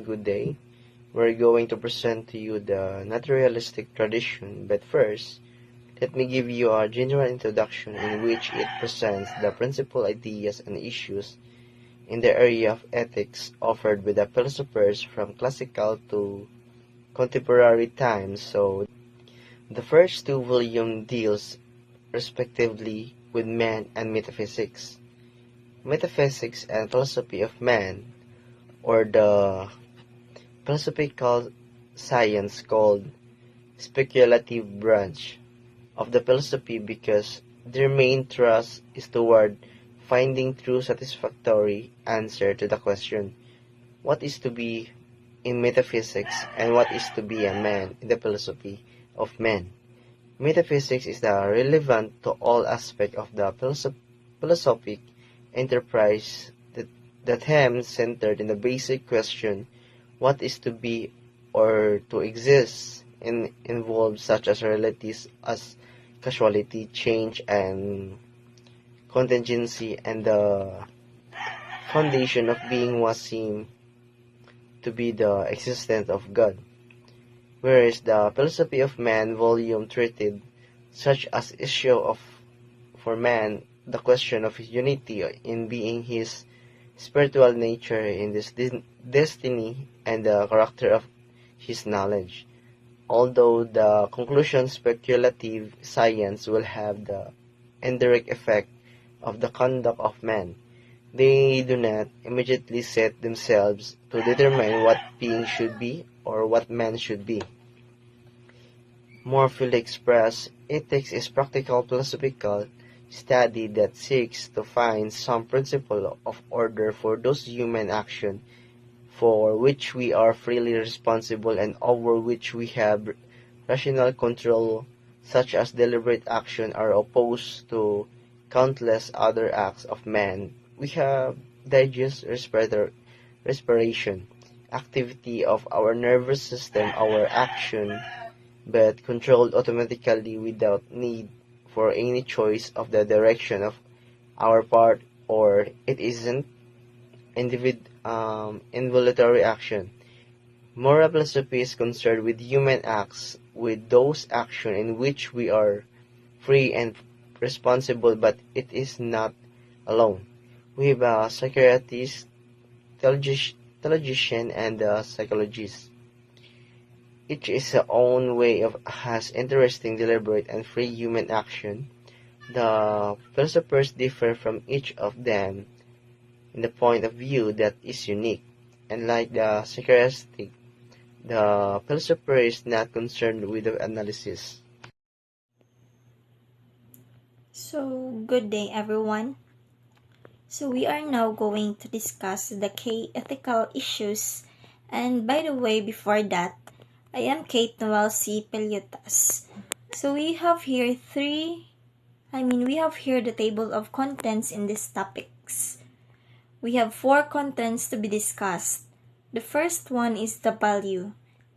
and good day. We're going to present to you the naturalistic tradition, but first, let me give you a general introduction in which it presents the principal ideas and issues in the area of ethics offered by the philosophers from classical to contemporary times. So, the first two volumes deals respectively with man and metaphysics. Metaphysics and philosophy of man, or the philosophical science called speculative branch of the philosophy because their main thrust is toward finding true satisfactory answer to the question, what is to be in metaphysics and what is to be a man in the philosophy of man. Metaphysics is relevant to all aspects of the philosophic enterprise that hence centered in the basic question, what is to be or to exist, involved such as realities as causality, change, and contingency, and the foundation of being was seen to be the existence of God. Whereas the philosophy of man volume treated such as issue of for man the question of his unity in being, his spiritual nature in this destiny, and the character of his knowledge. Although the conclusion speculative science will have the indirect effect of the conduct of man, they do not immediately set themselves to determine what being should be or what man should be. More fully expressed, ethics is practical philosophical study that seeks to find some principle of order for those human action for which we are freely responsible and over which we have rational control, such as deliberate action, are opposed to countless other acts of man. We have digest respiration, activity of our nervous system, our action, but controlled automatically without need for any choice of the direction of our part, or it isn't involuntary action. Moral philosophy is concerned with human acts, with those actions in which we are free and responsible, but it is not alone. We have a psychiatrist, theologian, and a psychologist. Each is its own way of has interesting, deliberate, and free human action. The philosophers differ from each of them in the point of view that is unique, and like the psychiatrist, the philosopher is not concerned with the analysis. So, good day everyone. So, we are now going to discuss the key ethical issues. And by the way, before that, I am Kate Noel C. Pelutas. So, we have here the table of contents in these topics. We have 4 contents to be discussed. The first one is the value.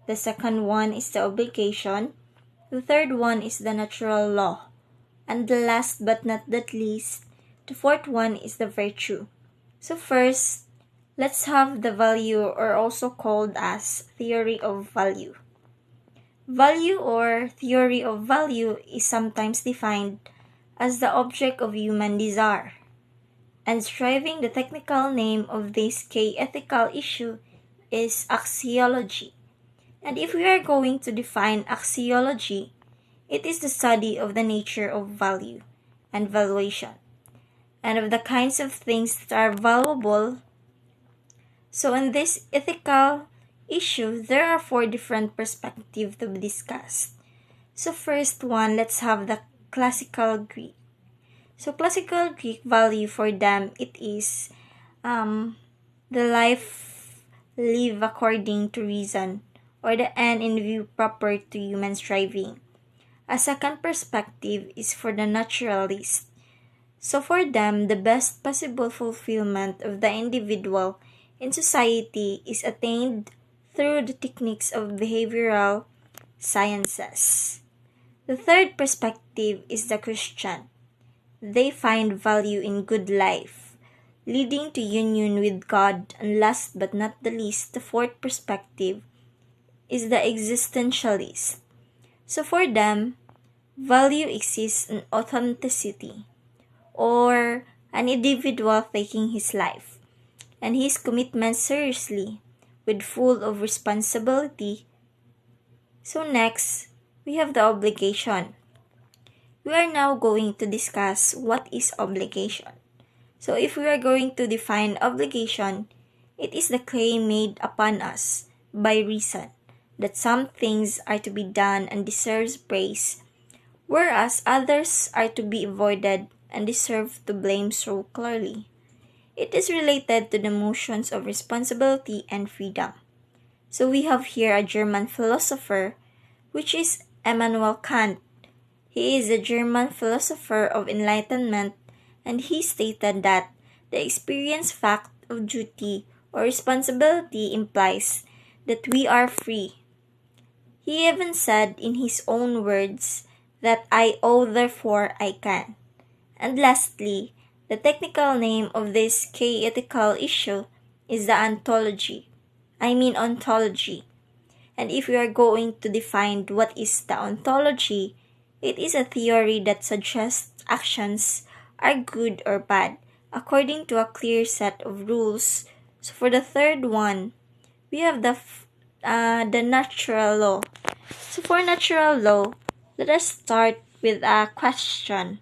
The second one is the obligation. The third one is the natural law. And the last but not the least, the fourth one is the virtue. So first, let's have the value, or also called as theory of value. Value or theory of value is sometimes defined as the object of human desire. And striving, the technical name of this key ethical issue is axiology. And if we are going to define axiology, it is the study of the nature of value and valuation, and of the kinds of things that are valuable. So in this ethical issue, there are 4 different perspectives to be discussed. So first one, let's have the classical Greek. So classical Greek value for them, it is the life live according to reason, or the end in view proper to human striving. A second perspective is for the naturalist. So for them, the best possible fulfillment of the individual in society is attained through the techniques of behavioral sciences. The third perspective is the Christian. They find value in good life, leading to union with God, and last but not the least, the fourth perspective is the existentialist. So for them, value exists in authenticity, or an individual taking his life and his commitment seriously with full of responsibility. So next, we have the obligation. We are now going to discuss what is obligation. So if we are going to define obligation, it is the claim made upon us by reason that some things are to be done and deserves praise, whereas others are to be avoided and deserve to blame so clearly. It is related to the notions of responsibility and freedom. So we have here a German philosopher, which is Immanuel Kant. He is a German philosopher of enlightenment, and he stated that the experienced fact of duty or responsibility implies that we are free. He even said in his own words that I owe therefore I can. And lastly, the technical name of this key ethical issue is the ontology. And if we are going to define what is the ontology, it is a theory that suggests actions are good or bad according to a clear set of rules. So for the third one, we have the natural law. So for natural law, let us start with a question.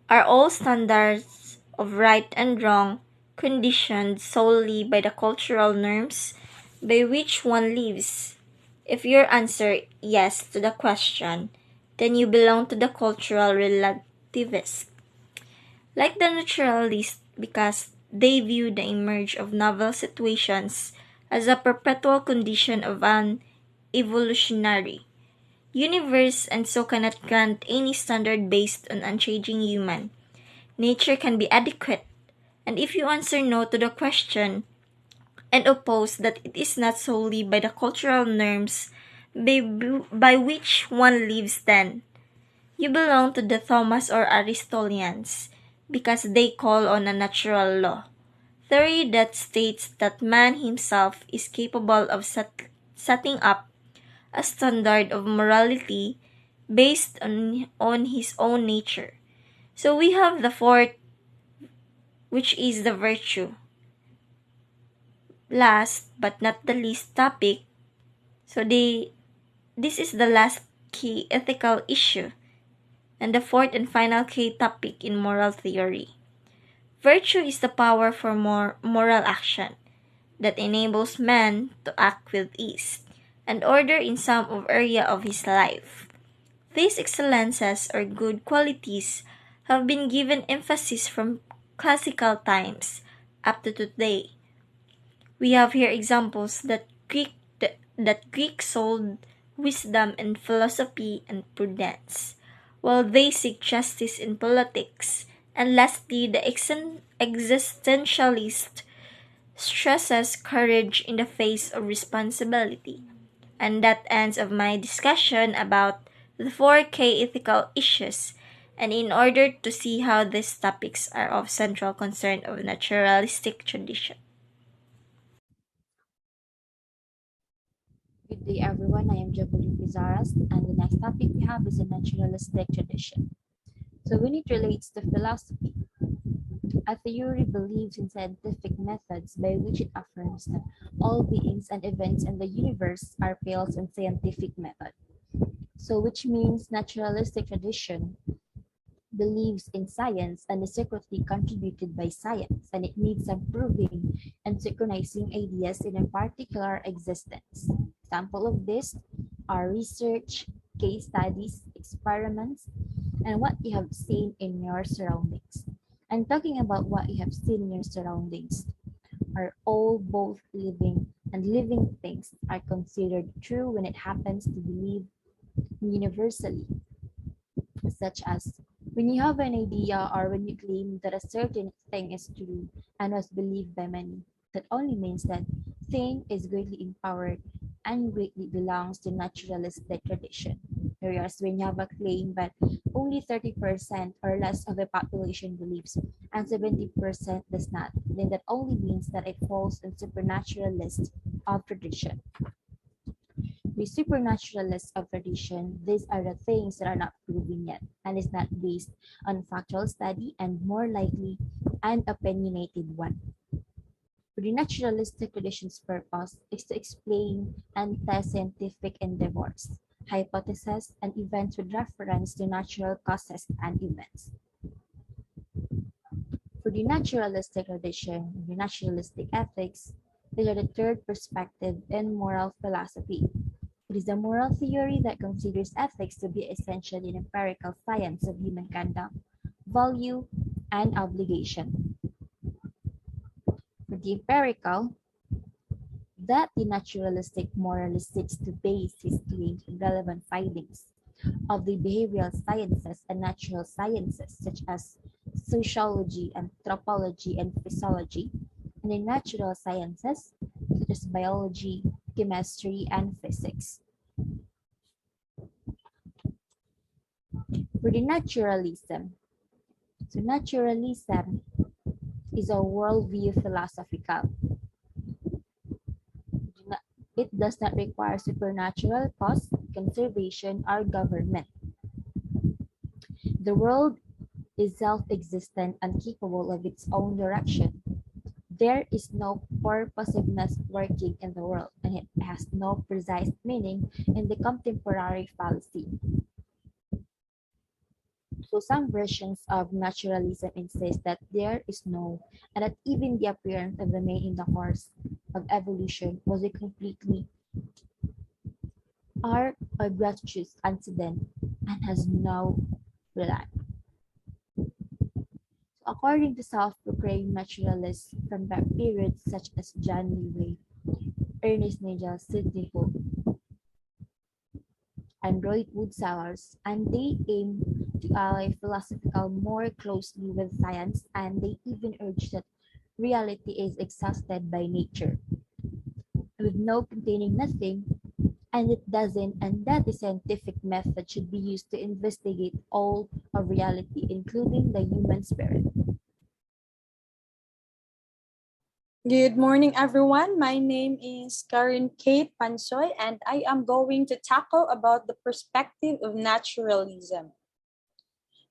Are all standards of right and wrong conditioned solely by the cultural norms by which one lives? If your answer yes to the question, then you belong to the cultural relativist, like the naturalist, because they view the emerge of novel situations as a perpetual condition of an evolutionary universe and so cannot grant any standard based on unchanging human nature can be adequate. And if you answer no to the question and oppose that it is not solely by the cultural norms by which one lives, then you belong to the Thomas or Aristotelians because they call on a natural law theory that states that man himself is capable of setting up a standard of morality based on his own nature. So we have the fourth, which is the virtue. Last but not the least topic, so this is the last key ethical issue and the fourth and final key topic in moral theory. Virtue is the power for moral action that enables man to act with ease and order in some area of his life. These excellences or good qualities have been given emphasis from classical times up to today. We have here examples that Greek sold wisdom in philosophy and prudence, while they seek justice in politics. And lastly, the existentialist stresses courage in the face of responsibility. And that ends of my discussion about the four K ethical issues. And in order to see how these topics are of central concern of naturalistic tradition. Good day, everyone. I am Jacqueline Pizaras, and the next topic we have is a naturalistic tradition. So, when it relates to philosophy, a theory believes in scientific methods by which it affirms that all beings and events in the universe are based on scientific method. So, which means naturalistic tradition believes in science and is secretly contributed by science, and it needs some proving and synchronizing ideas in a particular existence. Example of this are research, case studies, experiments, and what you have seen in your surroundings. And talking about what you have seen in your surroundings are all both living and living things are considered true when it happens to believe universally, such as when you have an idea or when you claim that a certain thing is true and was believed by many, that only means that thing is greatly empowered and greatly belongs to naturalistic tradition. Whereas when you have a claim that only 30% or less of the population believes and 70% does not, then that only means that it falls in supernaturalist of tradition. The supernaturalists of tradition, these are the things that are not proven yet and is not based on factual study and more likely an opinionated one. The naturalistic tradition's purpose is to explain and test scientific endeavors, hypotheses, and events with reference to natural causes and events. For the naturalistic tradition, the naturalistic ethics, they are the third perspective in moral philosophy. It is a moral theory that considers ethics to be essentially an empirical science of human conduct, value, and obligation. For the empirical, that the naturalistic moralist seeks to base his claims on relevant findings of the behavioral sciences and natural sciences, such as sociology, anthropology, and physiology, and the natural sciences, such as biology, chemistry, and physics. For the naturalism, so naturalism is a worldview philosophical. It does not require supernatural cause, conservation, or government. The world is self-existent and capable of its own direction. There is no purposiveness working in the world, and it has no precise meaning in the contemporary fallacy. So some versions of naturalism insist that there is no, and that even the appearance of the mane in the horse of evolution was a completely arc or gratuitous incident and has no reliance. So according to self-proclaimed naturalists from that period such as John Dewey, Ernest Nagel, Sidney Hook, and Roy Wood Sellars, and they aim to ally philosophical more closely with science, and they even urge that reality is exhausted by nature, with no containing nothing, and it doesn't, and that the scientific method should be used to investigate all of reality, including the human spirit. Good morning, everyone. My name is Karen Kate Pansoy, and I am going to tackle about the perspective of naturalism.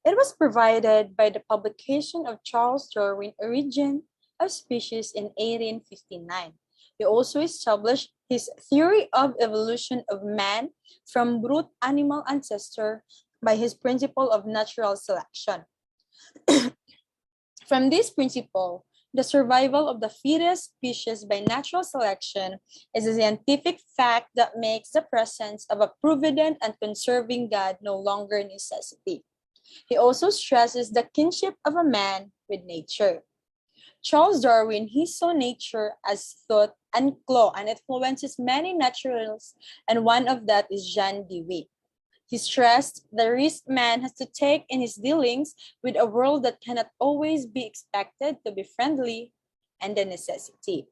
It was provided by the publication of Charles Darwin, Origin of Species in 1859. He also established his theory of evolution of man from brute animal ancestor by his principle of natural selection. From this principle, the survival of the fittest species by natural selection is a scientific fact that makes the presence of a provident and conserving God no longer a necessity. He also stresses the kinship of a man with nature. Charles Darwin, he saw nature as thought and law and influences many naturalists, and one of that is John Dewey. He stressed the risk man has to take in his dealings with a world that cannot always be expected to be friendly and a necessity.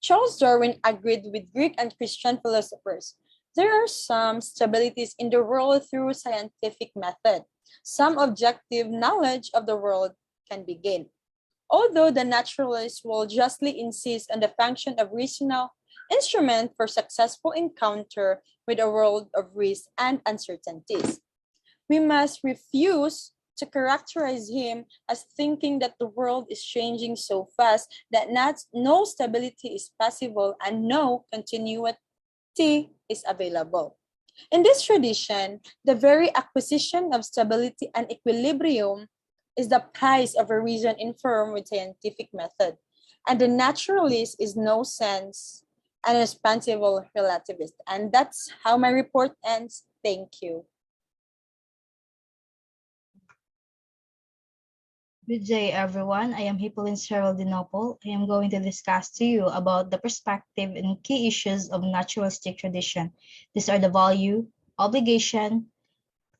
Charles Darwin agreed with Greek and Christian philosophers. There are some stabilities in the world through scientific method. Some objective knowledge of the world can be gained. Although the naturalists will justly insist on the function of reasonable instrument for successful encounter with a world of risk and uncertainties, we must refuse to characterize him as thinking that the world is changing so fast that no stability is possible and no continuity is available. In this tradition, the very acquisition of stability and equilibrium is the price of a reason informed with scientific method, and the naturalist is no sense an responsible relativist. And that's how my report ends. Thank you. Good day, everyone. I am Hippolyne Geraldinopoulos. I am going to discuss to you about the perspective and key issues of naturalistic tradition. These are the value, obligation,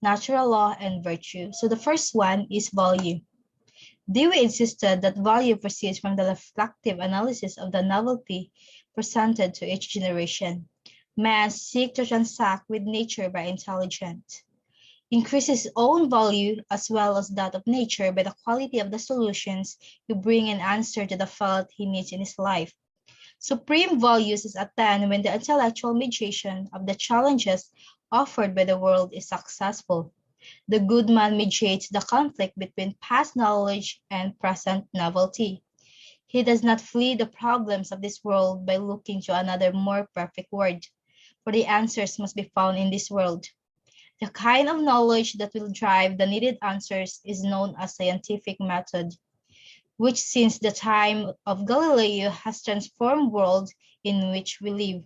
natural law, and virtue. So the first one is value. Dewey insisted that value proceeds from the reflective analysis of the novelty presented to each generation. Man seeks to transact with nature by intelligence, increase his own value as well as that of nature by the quality of the solutions you bring and answer to the felt he needs in his life. Supreme values is attained when the intellectual mediation of the challenges offered by the world is successful. The good man mediates the conflict between past knowledge and present novelty. He does not flee the problems of this world by looking to another more perfect world, for the answers must be found in this world. The kind of knowledge that will drive the needed answers is known as scientific method, which since the time of Galileo has transformed world in which we live.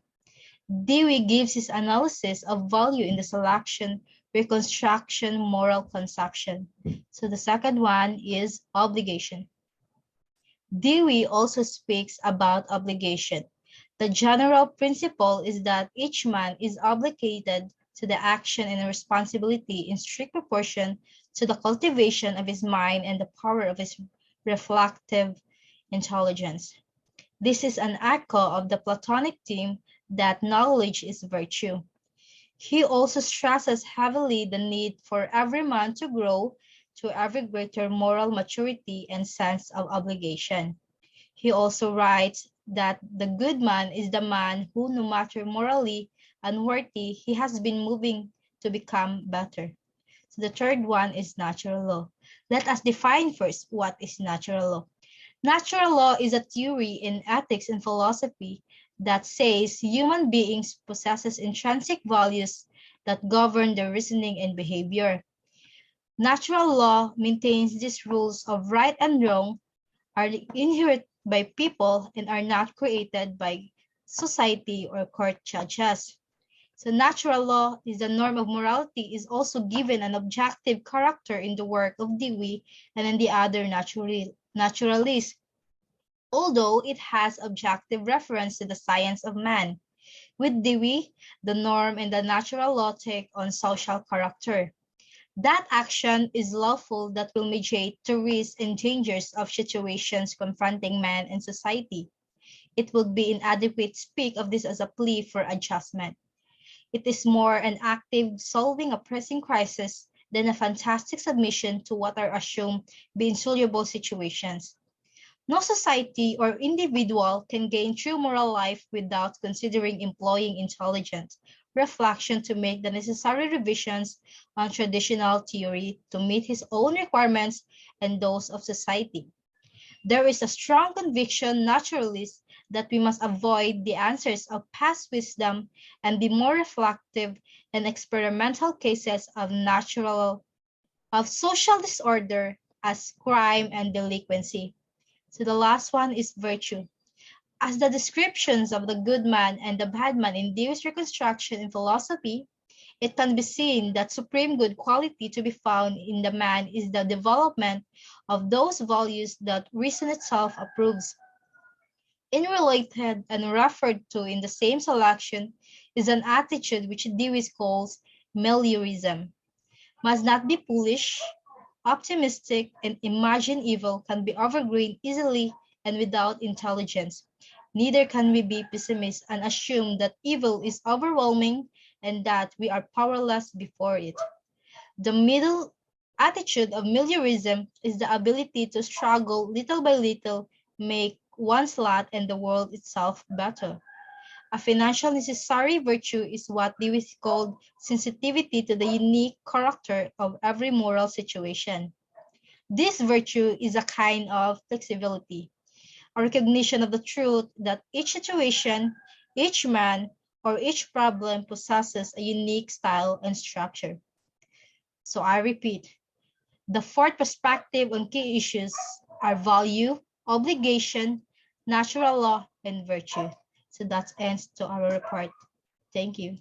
Dewey gives his analysis of value in the selection, reconstruction, moral consumption. So the second one is obligation. Dewey also speaks about obligation. The general principle is that each man is obligated to the action and responsibility in strict proportion to the cultivation of his mind and the power of his reflective intelligence. This is an echo of the Platonic theme that knowledge is virtue. He also stresses heavily the need for every man to grow to ever greater moral maturity and sense of obligation. He also writes that the good man is the man who, no matter morally unworthy, he has been moving to become better. So the third one is natural law. Let us define first what is natural law. Natural law is a theory in ethics and philosophy that says human beings possesses intrinsic values that govern their reasoning and behavior. Natural law maintains these rules of right and wrong are inherited by people and are not created by society or court judges. So natural law is the norm of morality is also given an objective character in the work of Dewey and in the other naturalists, although it has objective reference to the science of man. With Dewey, the norm and the natural law take on social character. That action is lawful that will mediate the risks and dangers of situations confronting man and society. It would be inadequate to speak of this as a plea for adjustment. It is more an active solving a pressing crisis than a fantastic submission to what are assumed be insoluble situations. No society or individual can gain true moral life without considering employing intelligence, reflection to make the necessary revisions on traditional theory to meet his own requirements and those of society. There is a strong conviction naturalist that we must avoid the answers of past wisdom and be more reflective in experimental cases of social disorder as crime and delinquency. So the last one is virtue. As the descriptions of the good man and the bad man in Dewey's reconstruction in philosophy, it can be seen that supreme good quality to be found in the man is the development of those values that reason itself approves. In related and referred to in the same selection is an attitude which Dewey calls meliorism. Must not be foolish, optimistic, and imagine evil can be overgrown easily and without intelligence. Neither can we be pessimists and assume that evil is overwhelming and that we are powerless before it. The middle attitude of meliorism is the ability to struggle little by little, make one's lot and the world itself better. A financial necessary virtue is what Lewis called sensitivity to the unique character of every moral situation. This virtue is a kind of flexibility, a recognition of the truth that each situation, each man, or each problem possesses a unique style and structure. So I repeat, the fourth perspective on key issues are value, obligation, natural law, and virtue. So that ends to our report. Thank you.